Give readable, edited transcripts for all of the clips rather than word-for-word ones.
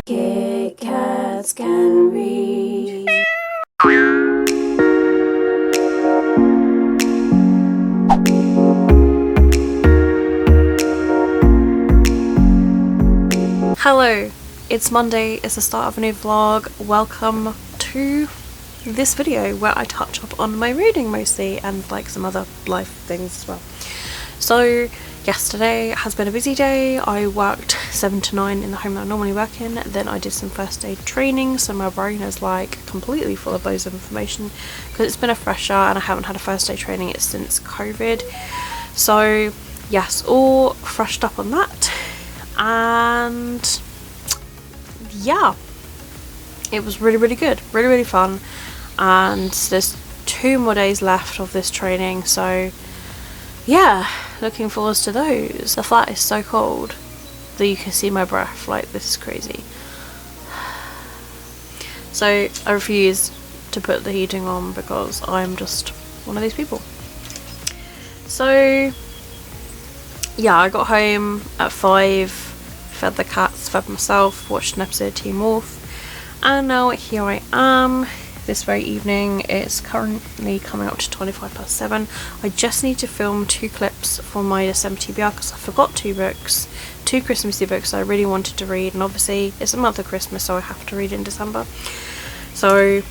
Kitkatscanread. Hello, it's Monday, it's the start of a new vlog. Welcome to this video where I touch up on my reading mostly and like some other life things as well. So yesterday has been a busy day. I worked 7 to 9 in the home that I normally work in, then I did some first aid training, so my brain is like completely full of loads of information because it's been a fresher and I haven't had a first aid training since COVID. So yes, all freshed up on that, and yeah, it was really good, really fun, and there's 2 more days left of this training, so yeah, looking forward to those. The flat is so cold that you can see my breath, like this is crazy. So I refuse to put the heating on because I'm just one of these people. So yeah, I got home at 5, fed the cats, fed myself, watched an episode of Teen Wolf, and now here I am this very evening. It's currently coming up to 7:25. I just need to film 2 clips for my December TBR because I forgot 2 books, 2 Christmassy books I really wanted to read, and obviously it's a month of Christmas so I have to read in December. So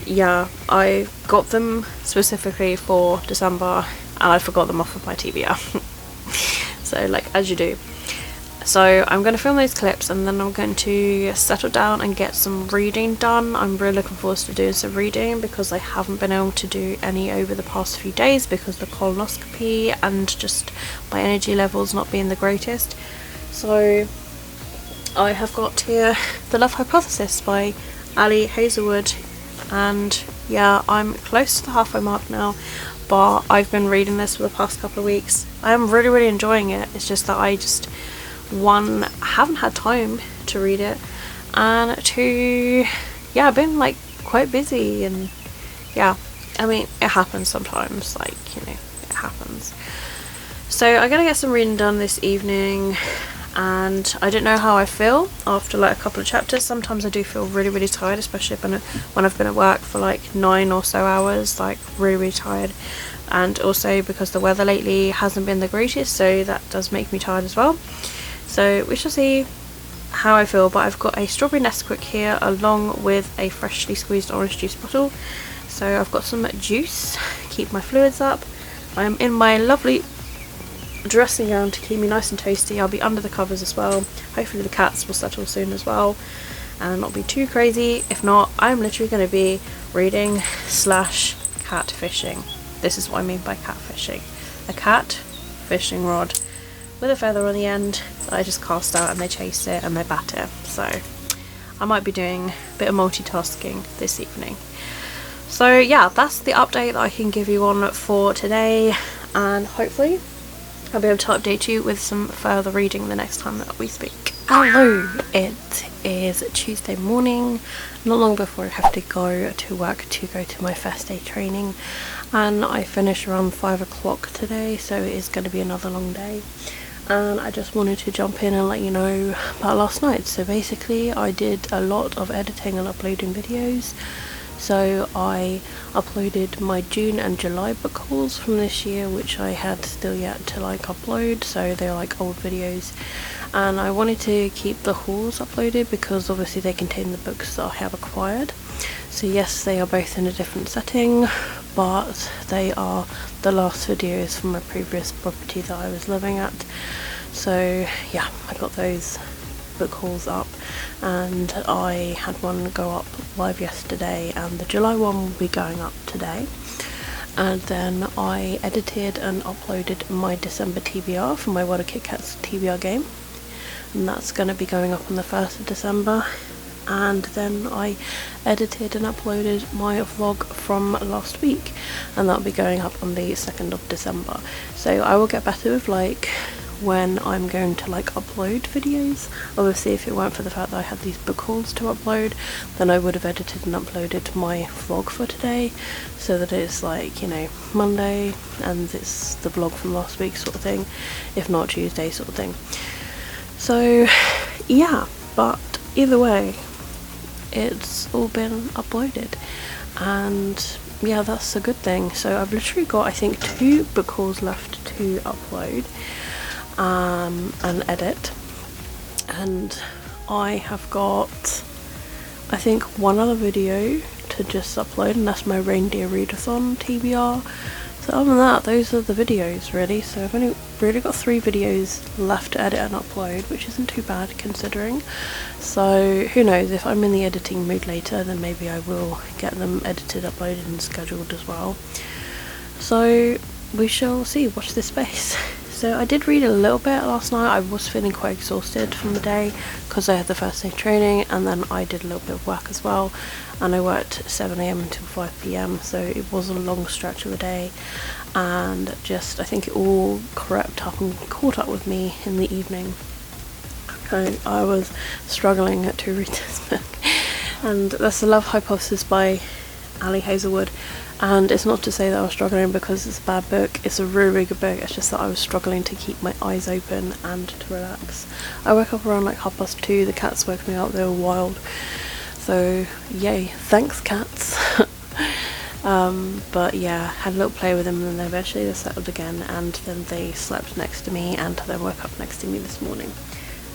yeah, I got them specifically for December and I forgot them off of my TBR. So like, as you do. So I'm going to film those clips and then I'm going to settle down and get some reading done. I'm really looking forward to doing some reading because I haven't been able to do any over the past few days because of the colonoscopy and just my energy levels not being the greatest. So I have got here The Love Hypothesis by Ali Hazelwood, and yeah, I'm close to the halfway mark now, but I've been reading this for the past couple of weeks. I am really enjoying it. It's just that I haven't had time to read it, and 2, yeah, I've been like quite busy, and yeah, I mean, it happens sometimes, like, you know, it happens. So I'm gonna get some reading done this evening, and I don't know how I feel after like a couple of chapters. Sometimes I do feel really tired, especially when I've been at work for like 9 or so hours, like really tired, and also because the weather lately hasn't been the greatest, so that does make me tired as well. So we shall see how I feel, but I've got a strawberry Nesquik here along with a freshly squeezed orange juice bottle. So I've got some juice, keep my fluids up. I'm in my lovely dressing gown to keep me nice and toasty. I'll be under the covers as well. Hopefully the cats will settle soon as well and not be too crazy. If not, I'm literally going to be reading / cat fishing. This is what I mean by cat fishing. A cat fishing rod with a feather on the end that I just cast out and they chase it and they bat it. So I might be doing a bit of multitasking this evening. So yeah, that's the update that I can give you on for today, and hopefully I'll be able to update you with some further reading the next time that we speak. Hello, it is Tuesday morning, not long before I have to go to work to go to my first day training, and I finish around 5 o'clock today, so it is going to be another long day. And I just wanted to jump in and let you know about last night. So basically I did a lot of editing and uploading videos. So I uploaded my June and July book hauls from this year, which I had still yet to like upload, so they're like old videos, and I wanted to keep the hauls uploaded because obviously they contain the books that I have acquired. So yes, they are both in a different setting, but they are the last videos from my previous property that I was living at. So yeah, I got those book hauls up, and I had one go up live yesterday, and the July one will be going up today. And then I edited and uploaded my December TBR for my World of Kit Kats TBR game, and that's going to be going up on the 1st of December. And then I edited and uploaded my vlog from last week, and that'll be going up on the 2nd of December. So I will get better with like when I'm going to like upload videos. Obviously if it weren't for the fact that I had these book hauls to upload, then I would have edited and uploaded my vlog for today, so that it's like, you know, Monday and it's the vlog from last week sort of thing, if not Tuesday sort of thing. So yeah, but either way, it's all been uploaded, and yeah, that's a good thing. So I've literally got, I think, 2 book hauls left to upload and edit, and I have got, I think, 1 other video to just upload, and that's my reindeer readathon TBR. So other than that, those are the videos really. So I've only really got 3 videos left to edit and upload, which isn't too bad considering. So who knows, if I'm in the editing mood later, then maybe I will get them edited, uploaded and scheduled as well. So we shall see, watch this space. So I did read a little bit last night. I was feeling quite exhausted from the day because I had the first day training, and then I did a little bit of work as well, and I worked 7 AM until 5 PM, so it was a long stretch of a day, and just I think it all crept up and caught up with me in the evening. So I was struggling to read this book, and that's The Love Hypothesis by Ali Hazelwood. And it's not to say that I was struggling because it's a bad book. It's a really, really good book. It's just that I was struggling to keep my eyes open and to relax. I woke up around like 2:30. The cats woke me up. They were wild. So yay, thanks cats. But yeah, had a little play with them, and then eventually they settled again, and then they slept next to me and then woke up next to me this morning.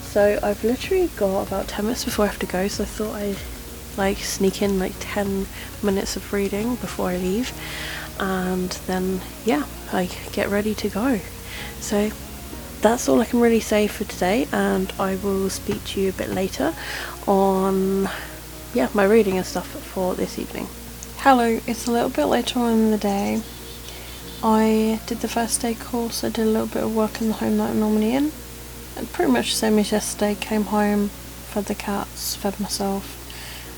So I've literally got about 10 minutes before I have to go, so I thought I'd like sneak in like 10 minutes of reading before I leave, and then yeah, I get ready to go. So that's all I can really say for today, and I will speak to you a bit later on my reading and stuff for this evening. Hello, it's a little bit later on in the day. I did the first day course. I did a little bit of work in the home that I'm normally in, and pretty much the same as yesterday. Came home, fed the cats, fed myself.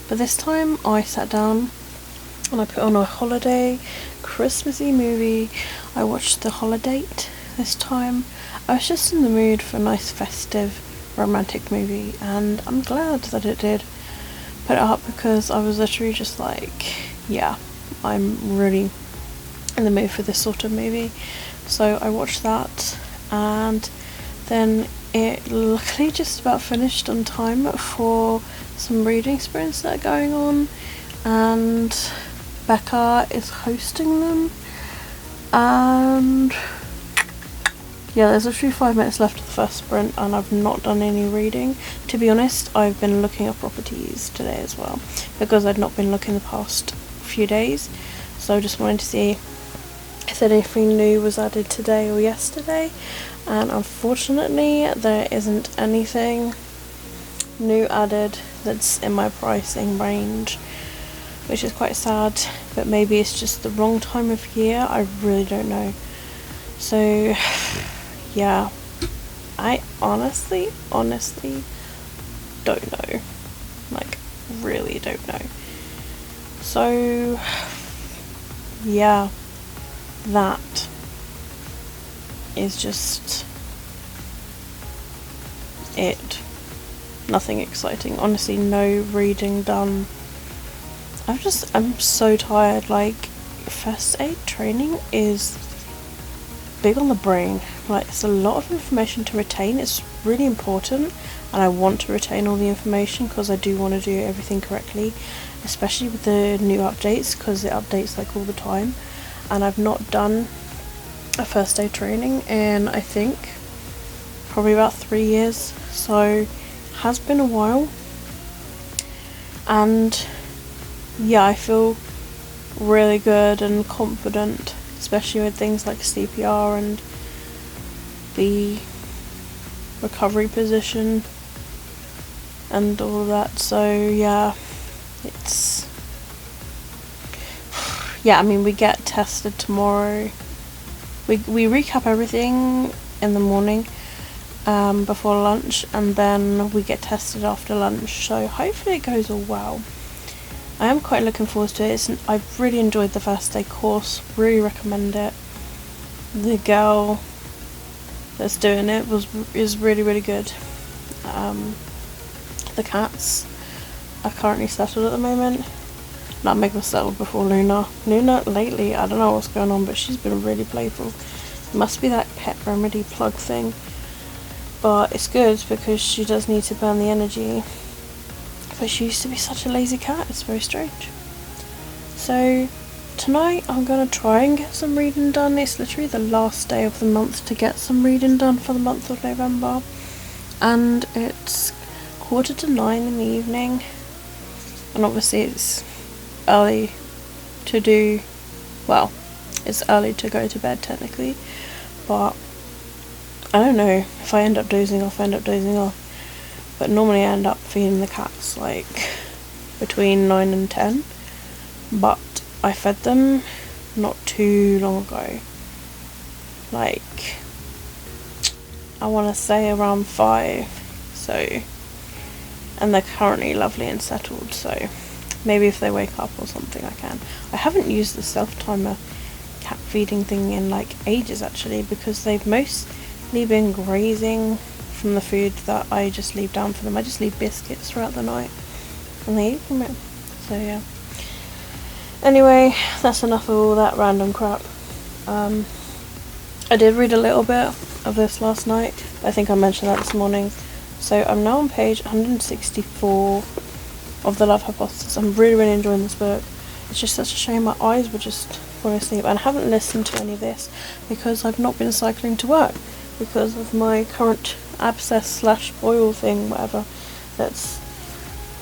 But this time I sat down and I put on a holiday Christmassy movie. I watched The Holiday this time. I was just in the mood for a nice festive romantic movie, and I'm glad that it did put it up, because I was literally just like, yeah, I'm really in the mood for this sort of movie. So I watched that, and then it luckily just about finished on time for some reading sprints that are going on, and Becca is hosting them, and yeah, there's actually 5 minutes left of the first sprint, and I've not done any reading. To be honest, I've been looking at properties today as well, because I'd not been looking the past few days, so I just wanted to see if anything new was added today or yesterday, and unfortunately there isn't anything new added that's in my pricing range, which is quite sad, but maybe it's just the wrong time of year. I really don't know. So yeah, I honestly don't know, like really don't know. So yeah, that is just it. Nothing exciting, honestly. No reading done. I'm so tired. Like, first aid training is big on the brain. Like, it's a lot of information to retain. It's really important, and I want to retain all the information because I do want to do everything correctly, especially with the new updates, because it updates like all the time, and I've not done a first aid training in I think probably about 3 years, so has been a while. And yeah, I feel really good and confident, especially with things like CPR and the recovery position and all of that. So yeah, it's I mean, we get tested tomorrow. We recap everything in the morning before lunch, and then we get tested after lunch, so hopefully it goes all well. I am quite looking forward to it. I've really enjoyed the first day course, really recommend it. The girl that's doing it is really, really good. The cats are currently settled at the moment. Not make them settled before Luna lately, I don't know what's going on, but she's been really playful. It must be that pet remedy plug thing. But it's good because she does need to burn the energy. but she used to be such a lazy cat. It's very strange. So tonight I'm gonna try and get some reading done. It's literally the last day of the month to get some reading done for the month of November, and it's 8:45 in the evening, and obviously it's early to do, well, it's early to go to bed technically, but I don't know, if I end up dozing off, but normally I end up feeding the cats like between 9 and 10, but I fed them not too long ago, like I want to say around 5, so, and they're currently lovely and settled, so maybe if they wake up or something I can. I haven't used the self-timer cat feeding thing in like ages actually, because they've mostly been grazing from the food that I just leave down for them. I just leave biscuits throughout the night and they eat from it, so yeah. Anyway, that's enough of all that random crap. I did read a little bit of this last night, I think I mentioned that this morning. So I'm now on page 164 of The Love Hypothesis. I'm really enjoying this book. It's just such a shame my eyes were just falling asleep, and I haven't listened to any of this because I've not been cycling to work because of my current abscess / boil thing, whatever, that's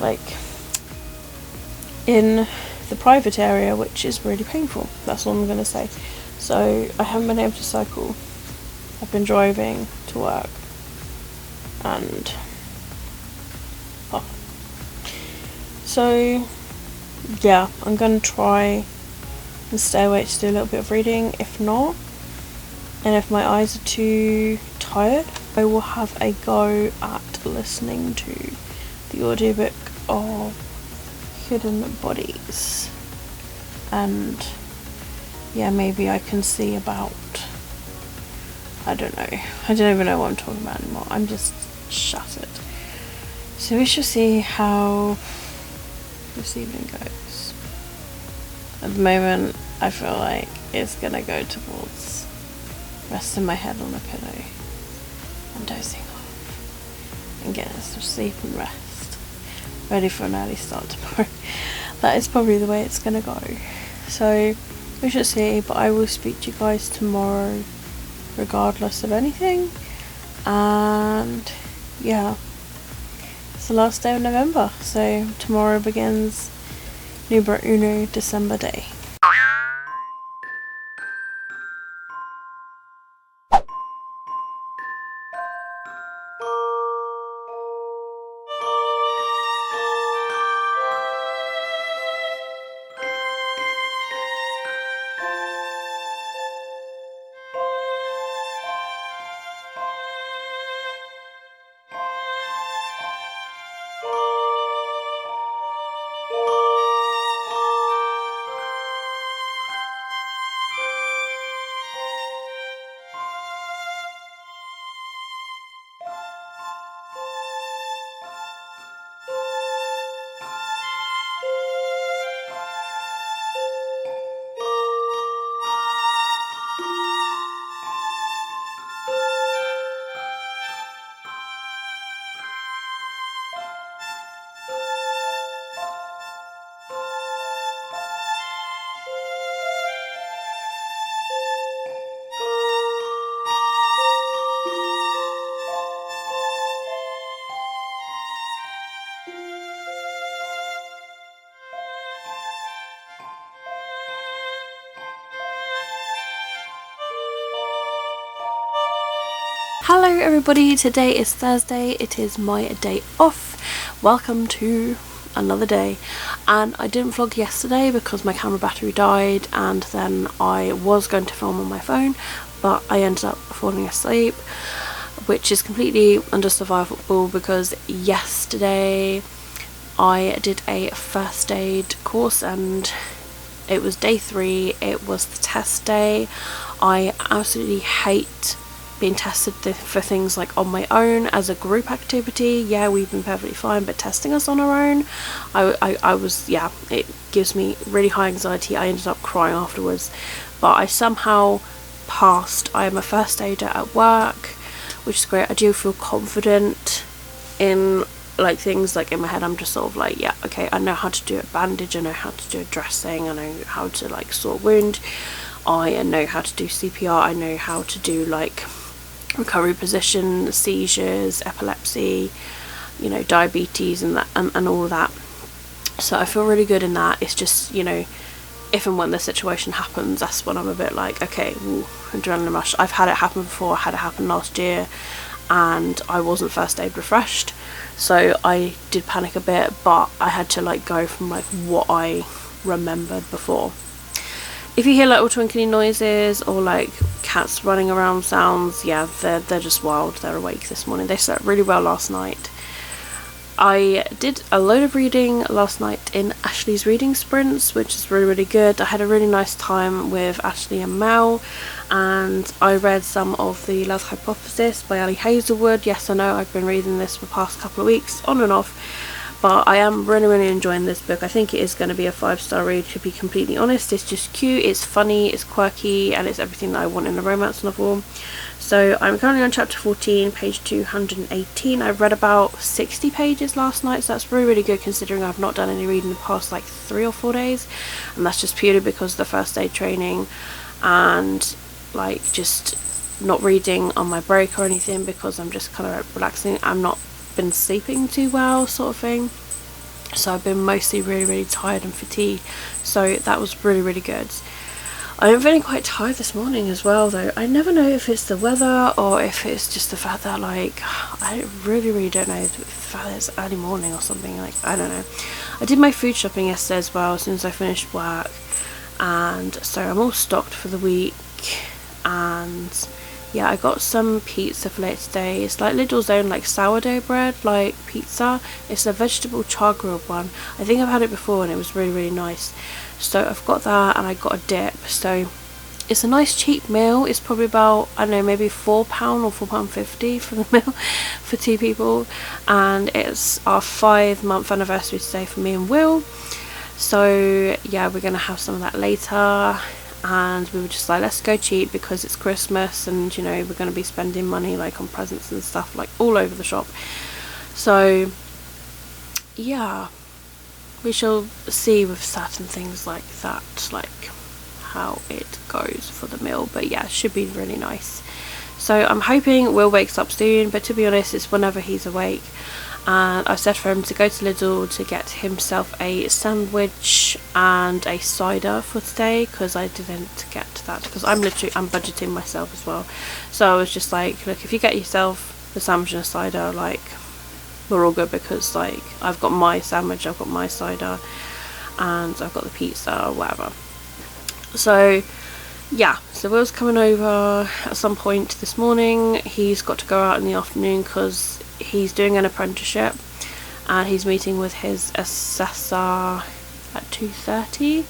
like in the private area, which is really painful. That's all I'm going to say. So I haven't been able to cycle. I've been driving to work, and so yeah, I'm going to try and stay awake to do a little bit of reading. If not, and if my eyes are too tired, I will have a go at listening to the audiobook of Hidden Bodies, and yeah, maybe I can see about, I don't even know what I'm talking about anymore. I'm just shattered. So we shall see how this evening goes. At the moment I feel like it's gonna go towards resting my head on a pillow and dozing off and getting some sleep and rest, ready for an early start tomorrow. That is probably the way it's gonna go. So we shall see, but I will speak to you guys tomorrow regardless of anything. And yeah, it's the last day of November, so tomorrow begins Numero Uno December Day. Hello everybody, today is Thursday, it is my day off. Welcome to another day. And I didn't vlog yesterday because my camera battery died, and then I was going to film on my phone, but I ended up falling asleep, which is completely understandable because yesterday I did a first aid course and it was day 3, it was the test day. I absolutely hate being tested for things like on my own as a group activity. Yeah, we've been perfectly fine, but testing us on our own, I was, yeah, it gives me really high anxiety. I ended up crying afterwards, but I somehow passed. I am a first aider at work, which is great. I do feel confident in like things like in my head, I'm just sort of like, yeah, okay, I know how to do a bandage, I know how to do a dressing, I know how to like sore a wound, I know how to do CPR, I know how to do like recovery position, seizures, epilepsy, you know, diabetes and that and all of that. So I feel really good in that. It's just, you know, if and when the situation happens, that's when I'm a bit like, okay, ooh, adrenaline rush. I've had it happen before. I had it happen last year and I wasn't first aid refreshed, so I did panic a bit, but I had to like go from like what I remembered before. If you hear like little twinkly noises or like cats running around sounds, yeah, they're just wild. They're awake this morning. They slept really well last night. I did a load of reading last night in Ashley's reading sprints, which is really good. I had a really nice time with Ashley and Mel, and I read some of The Love Hypothesis by Ali Hazelwood. Yes, I know I've been reading this for the past couple of weeks, on and off, but I am really enjoying this book. I think it is going to be a 5-star read, to be completely honest. It's just cute, it's funny, it's quirky, and it's everything that I want in a romance novel. So I'm currently on chapter 14, page 218. I've read about 60 pages last night, so that's really good considering I've not done any reading the past like 3 or 4 days, and that's just purely because of the first aid training and like just not reading on my break or anything, because I'm just kind of relaxing. I've not been sleeping too well, sort of thing, so I've been mostly really tired and fatigued, so that was really good. I am feeling quite tired this morning as well though. I never know if it's the weather or if it's just the fact that like I really don't know if the fact that it's early morning or something, like I don't know. I did my food shopping yesterday as well as soon as I finished work, and so I'm all stocked for the week. And yeah, I got some pizza for later today. It's like Lidl's own like sourdough bread like pizza. It's a vegetable char grilled one. I think I've had it before and it was really nice. So I've got that, and I got a dip. So it's a nice cheap meal. It's probably about, I don't know, maybe £4 or £4.50 for the meal for 2 people. And it's our 5-month anniversary today for me and Will. So yeah, we're going to have some of that later. And we were just like, let's go cheap because it's Christmas, and you know, we're going to be spending money like on presents and stuff like all over the shop. So yeah, we shall see with certain things like that, like how it goes for the meal. But yeah, it should be really nice. So I'm hoping Will wakes up soon, but to be honest, it's whenever he's awake. And I've said for him to go to Lidl to get himself a sandwich and a cider for today, because I didn't get that, because I'm budgeting myself as well. So I was just like, look, if you get yourself the sandwich and a cider, like we're all good, because like I've got my sandwich, I've got my cider, and I've got the pizza or whatever. So yeah, so Will's coming over at some point this morning. He's got to go out in the afternoon because he's doing an apprenticeship and he's meeting with his assessor at 2:30.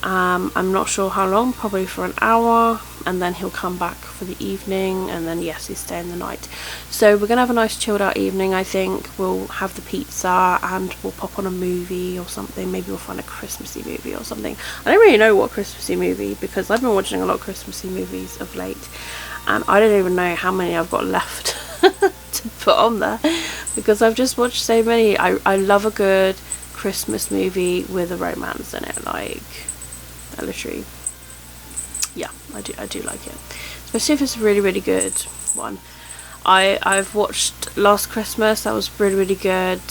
I'm not sure how long, probably for an hour, and then he'll come back for the evening, and then yes, he's staying the night. So we're gonna have a nice chilled out evening. I think we'll have the pizza and we'll pop on a movie or something. Maybe we'll find a Christmassy movie or something. I don't really know what Christmassy movie, because I've been watching a lot of Christmassy movies of late, and I don't even know how many I've got left to put on there, because I've just watched so many. I love a good Christmas movie with a romance in it, like literally, yeah, I do like it, especially if it's a really good one. I've watched Last Christmas. That was really good.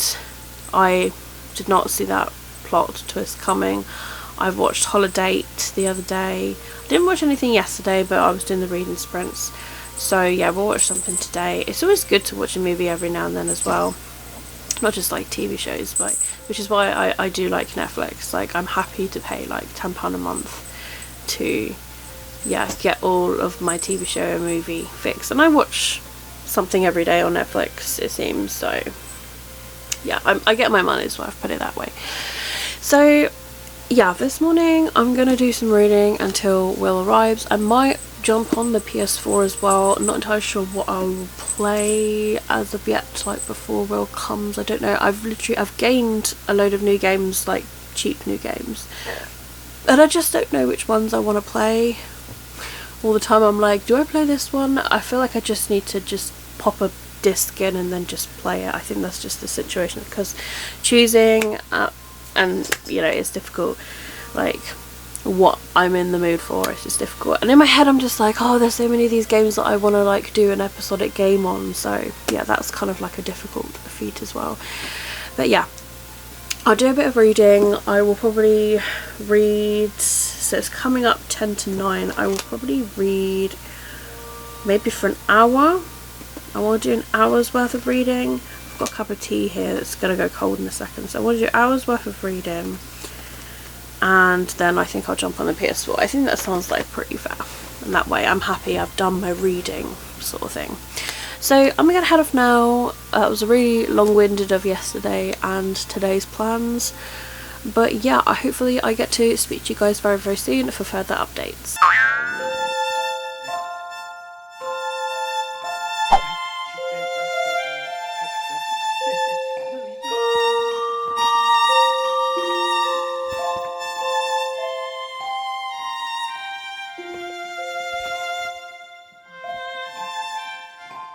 I did not see that plot twist coming. I've watched Holiday the other day. I didn't watch anything yesterday, but I was doing the reading sprints. So yeah, we'll watch something today. It's always good to watch a movie every now and then as well, not just like TV shows, but which is why I do like Netflix. Like I'm happy to pay like £10 a month to get all of my TV show and movie fixed, and I watch something every day on Netflix, it seems. So yeah, I get my money's worth, put it that way. So yeah, this morning I'm gonna do some reading until Will arrives. I might jump on the PS4 as well. I'm not entirely sure what I'll play as of yet, like before Will comes. I don't know. I've gained a load of new games, like cheap new games, and I just don't know which ones I want to play. All the time I'm like, do I play this one? I feel like I just need to just pop a disc in and then just play it. I think that's just the situation, because choosing and you know, it's difficult, like what I'm in the mood for, it's just difficult. And in my head I'm just like, oh, there's so many of these games that I want to like do an episodic game on, so yeah, that's kind of like a difficult feat as well. But yeah, I'll do a bit of reading. I will probably read, so it's coming up 10 to 9, I will probably read maybe for an hour. I want to do an hour's worth of reading. I've got a cup of tea here that's going to go cold in a second, so I want to do an hour's worth of reading, and then I think I'll jump on the PS4. I think that sounds like pretty fair, and that way I'm happy I've done my reading sort of thing. So I'm gonna head off now. It was a really long-winded of yesterday and today's plans, but yeah, hopefully I get to speak to you guys very, very soon for further updates.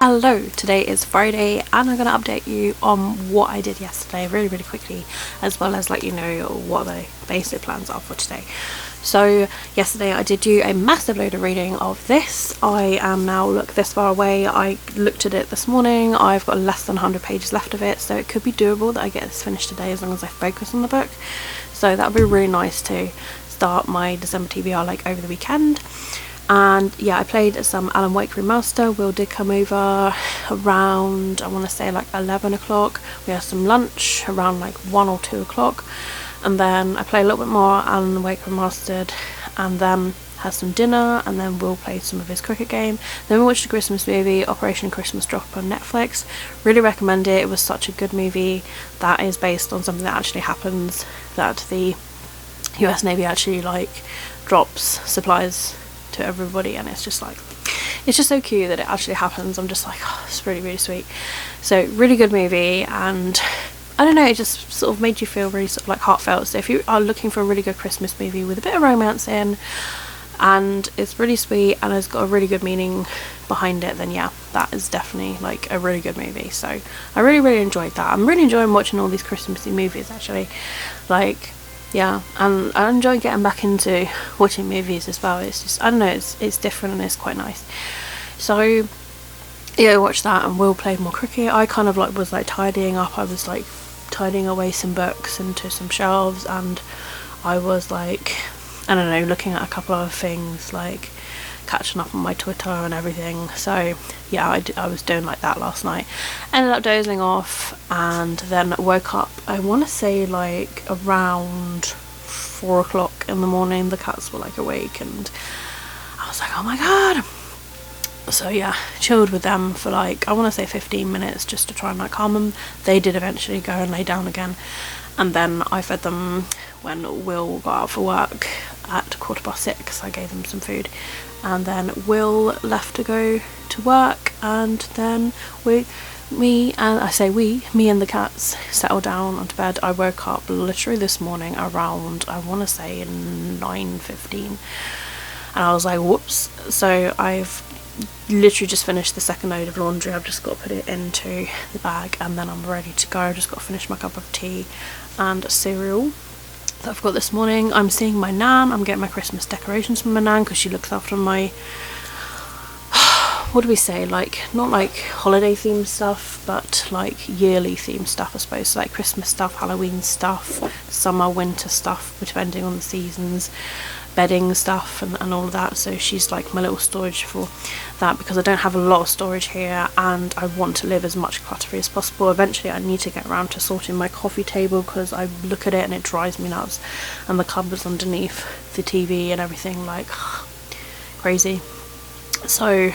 Hello, today is Friday and I'm going to update you on what I did yesterday really, really quickly, as well as let you know what the basic plans are for today. So yesterday I did do a massive load of reading of this. I am now, look, this far away. I looked at it this morning. I've got less than 100 pages left of it, so it could be doable that I get this finished today as long as I focus on the book. So that would be really nice to start my December TBR like over the weekend. And yeah, I played some Alan Wake Remaster. Will did come over around, I want to say like 11 o'clock. We had some lunch around like 1 or 2 o'clock, and then I played a little bit more Alan Wake Remastered, and then had some dinner, and then Will played some of his cricket game. Then we watched a Christmas movie, Operation Christmas Drop, on Netflix. Really recommend it. It was such a good movie that is based on something that actually happens, that the US Navy actually like drops supplies to everybody, and it's just so cute that it actually happens. I'm just like, oh, it's really, really sweet. So really good movie, and I don't know, it just sort of made you feel really sort of like heartfelt. So if you are looking for a really good Christmas movie with a bit of romance in, and it's really sweet and has got a really good meaning behind it, then yeah, that is definitely like a really good movie. So I really, really enjoyed that. I'm really enjoying watching all these Christmassy movies actually, like, yeah, and I enjoy getting back into watching movies as well. It's just, I don't know, it's different and it's quite nice. So yeah, I watched that, and Will played more cricket. I kind of like was like tidying up. I was like tidying away some books into some shelves, and I was like, I don't know, looking at a couple of things, like catching up on my Twitter and everything. So yeah, I was doing like that last night. Ended up dozing off, and then woke up, I want to say like around 4 o'clock in the morning. The cats were like awake, and I was like, oh my god. So yeah, chilled with them for like, I want to say 15 minutes just to try and like calm them. They did eventually go and lay down again, and then I fed them when Will got out for work at 6:15. I gave them some food, and then Will left to go to work, and then me and the cats settled down onto bed. I woke up literally this morning around, I want to say 9:15, and I was like, whoops. So I've literally just finished the second load of laundry. I've just got to put it into the bag, and then I'm ready to go. I've just got to finish my cup of tea and cereal that I've got this morning. I'm seeing my nan. I'm getting my Christmas decorations from my nan, because she looks after my, what do we say, like, not like holiday themed stuff, but like yearly themed stuff, I suppose. So like Christmas stuff, Halloween stuff, summer, winter stuff, depending on the seasons, bedding stuff, and all of that. So she's like my little storage for that, because I don't have a lot of storage here, and I want to live as much clutter-free as possible. Eventually I need to get around to sorting my coffee table, because I look at it and it drives me nuts, and the cupboards underneath the TV and everything, like crazy. So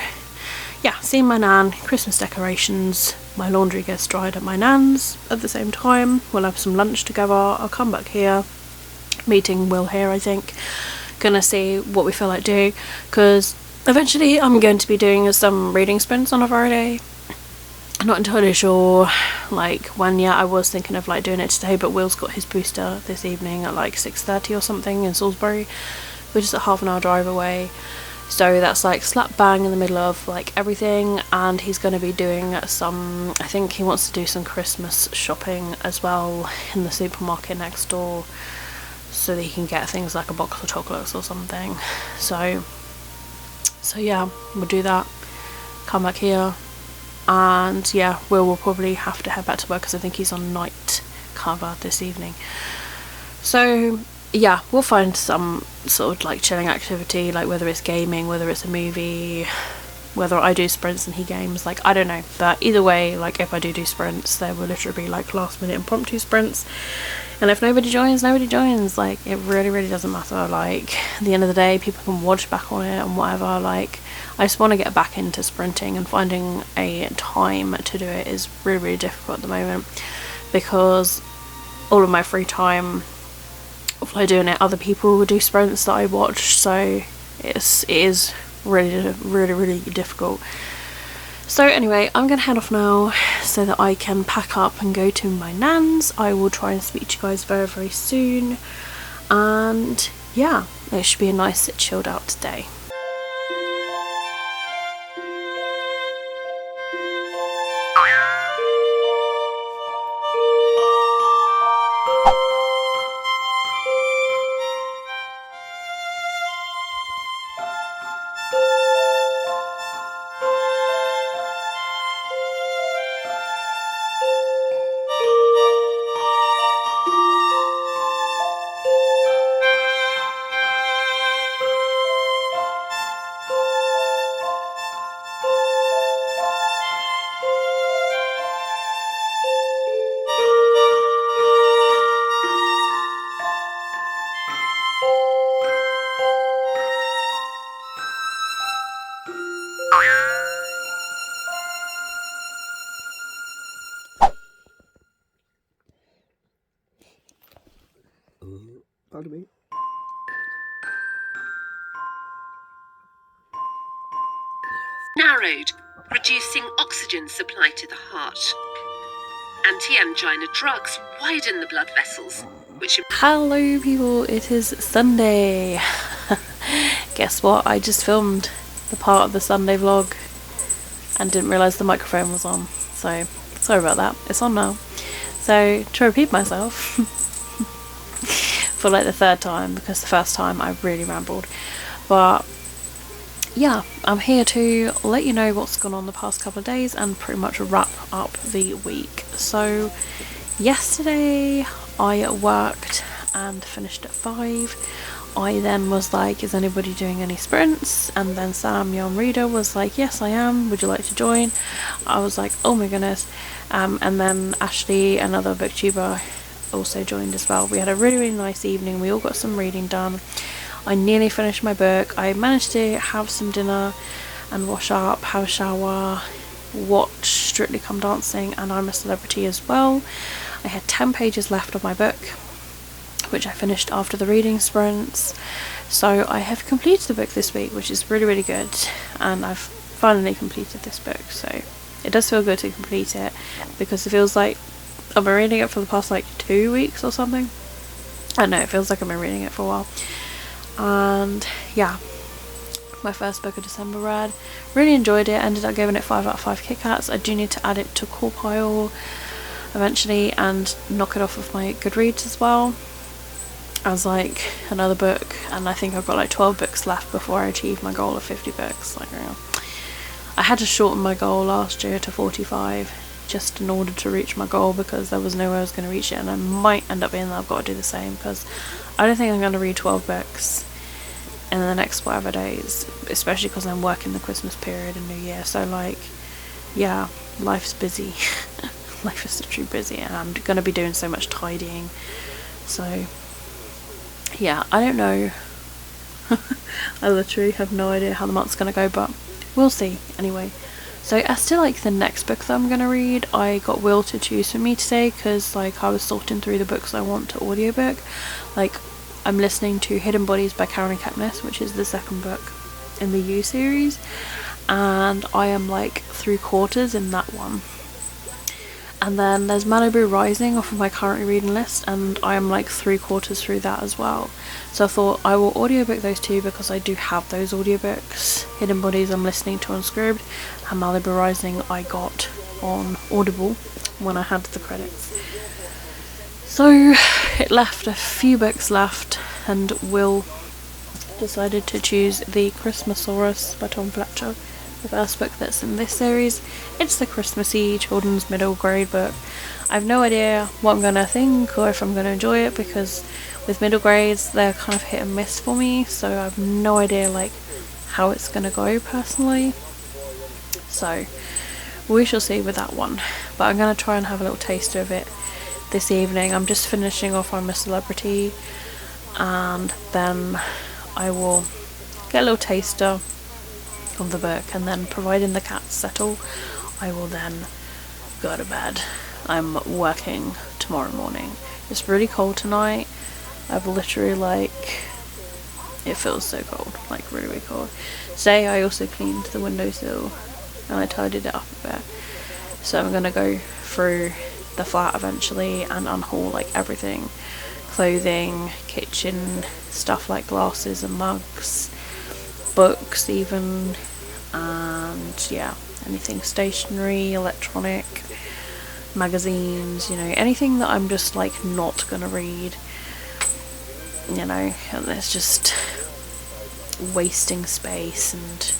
yeah, seeing my nan, Christmas decorations, my laundry gets dried at my nan's at the same time. We'll have some lunch together. I'll come back here, meeting Will here, I think. Gonna see what we feel like doing, because eventually I'm going to be doing some reading sprints on a Friday. I'm not entirely sure like when yet. I was thinking of like doing it today, but Will's got his booster this evening at like 6:30 or something in Salisbury, which is a half an hour drive away. So that's like slap bang in the middle of like everything, and he's going to be doing some, I think he wants to do some Christmas shopping as well in the supermarket next door, so that he can get things like a box of chocolates or something. So yeah, we'll do that, come back here, and yeah, we'll probably have to head back to work because I think he's on night cover this evening. So yeah, we'll find some sort of like chilling activity, like whether it's gaming, whether it's a movie, whether I do sprints and he games, like I don't know. But either way, like if I do sprints, there will literally be like last minute impromptu sprints, and if nobody joins, nobody joins. Like it really doesn't matter. Like at the end of the day, people can watch back on it and whatever. Like I just want to get back into sprinting, and finding a time to do it is really difficult at the moment, because all of my free time by doing it, other people do sprints that I watch, so it is really difficult. So anyway, I'm gonna head off now so that I can pack up and go to my nan's. I will try and speak to you guys very soon, and yeah, it should be a nice chilled out day. Pardon me. Narrowed, reducing oxygen supply to the heart. Anti-angina drugs widen the blood vessels, which... Hello people, it is Sunday. Guess what? I just filmed the part of the Sunday vlog and didn't realise the microphone was on. So, sorry about that. It's on now. So, to repeat myself for like the third time, because the first time I really rambled. But yeah, I'm here to let you know what's gone on the past couple of days and pretty much wrap up the week. So yesterday I worked and finished at 5. I then was like, is anybody doing any sprints? And then Sam, young reader, was like, yes I am, would you like to join? I was like, oh my goodness. And then Ashley, another booktuber, also joined as well. We had a really nice evening. We all got some reading done. I nearly finished my book. I managed to have some dinner and wash up, have a shower, watch Strictly Come Dancing and I'm a Celebrity as well. I had 10 pages left of my book, which I finished after the reading sprints. So I have completed the book this week, which is really good, and I've finally completed this book. So it does feel good to complete it, because it feels like I've been reading it for the past like 2 weeks or something. I don't know, it feels like I've been reading it for a while. And yeah, my first book of December read, really enjoyed it, ended up giving it 5 out of 5 Kit Kats. I do need to add it to core pile eventually and knock it off of my Goodreads as well as like another book, and I think I've got like 12 books left before I achieve my goal of 50 books. Like, I had to shorten my goal last year to 45 just in order to reach my goal, because there was no way I was going to reach it, and I might end up being that I've got to do the same, because I don't think I'm going to read 12 books in the next whatever days, especially because I'm working the Christmas period and New Year. So like, yeah, life's busy. Life is literally busy, and I'm going to be doing so much tidying. So yeah, I don't know. I literally have no idea how the month's going to go, but we'll see anyway. So as to like the next book that I'm going to read, I got Will to choose for me today, because like I was sorting through the books I want to audiobook. Like, I'm listening to Hidden Bodies by Karen Kepnes, which is the second book in the You series, and I am like 3/4 in that one. And then there's Malibu Rising off of my currently reading list, and I am like 3/4 through that as well. So I thought I will audiobook those two because I do have those audiobooks. Hidden Bodies I'm listening to on Scribd, and Malibu Rising I got on Audible when I had the credits. So it left a few books left, and Will decided to choose The Christmasaurus by Tom Fletcher, the first book that's in this series. It's the Christmassy children's middle grade book. I have no idea what I'm gonna think or if I'm gonna enjoy it, because with middle grades they're kind of hit and miss for me, so I have no idea like how it's gonna go personally. So we shall see with that one, but I'm gonna try and have a little taster of it this evening. I'm just finishing off I'm a Celebrity, and then I will get a little taster of the book, and then providing the cats settle, I will then go to bed. I'm working tomorrow morning. It's really cold tonight. I've literally like, it feels so cold, like really really cold. Today I also cleaned the windowsill and I tidied it up a bit, so I'm gonna go through the flat eventually and unhaul like everything, clothing, kitchen stuff like glasses and mugs, books even, and yeah, anything stationery, electronic, magazines, you know, anything that I'm just like not gonna read, you know, and it's just wasting space and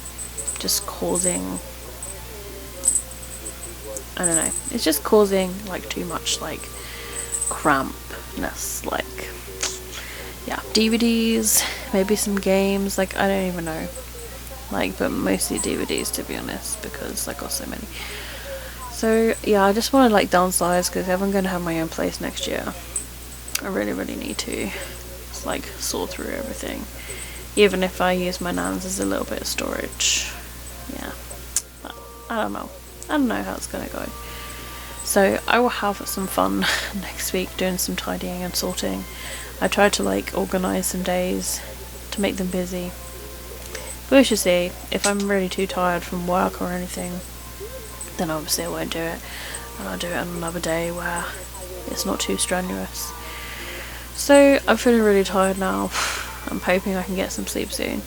just causing, I don't know, it's just causing like too much like crampness. Like, yeah, DVDs, maybe some games, like I don't even know, like, but mostly DVDs to be honest, because I got so many. So yeah, I just want to like downsize, because if I'm going to have my own place next year, I really really need to like sort through everything, even if I use my nan's as a little bit of storage. Yeah, but I don't know how it's gonna go. So I will have some fun next week doing some tidying and sorting. I tried to like organise some days to make them busy, but we should see. If I'm really too tired from work or anything, then obviously I won't do it, and I'll do it on another day where it's not too strenuous. So I'm feeling really tired now. I'm hoping I can get some sleep soon.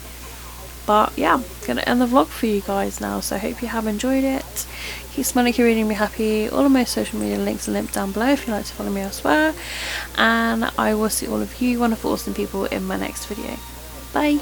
But yeah, I'm gonna end the vlog for you guys now, so I hope you have enjoyed it. Keep smiling, keep reading, be happy. All of my social media links are linked down below if you'd like to follow me elsewhere, and I will see all of you wonderful awesome people in my next video. Bye.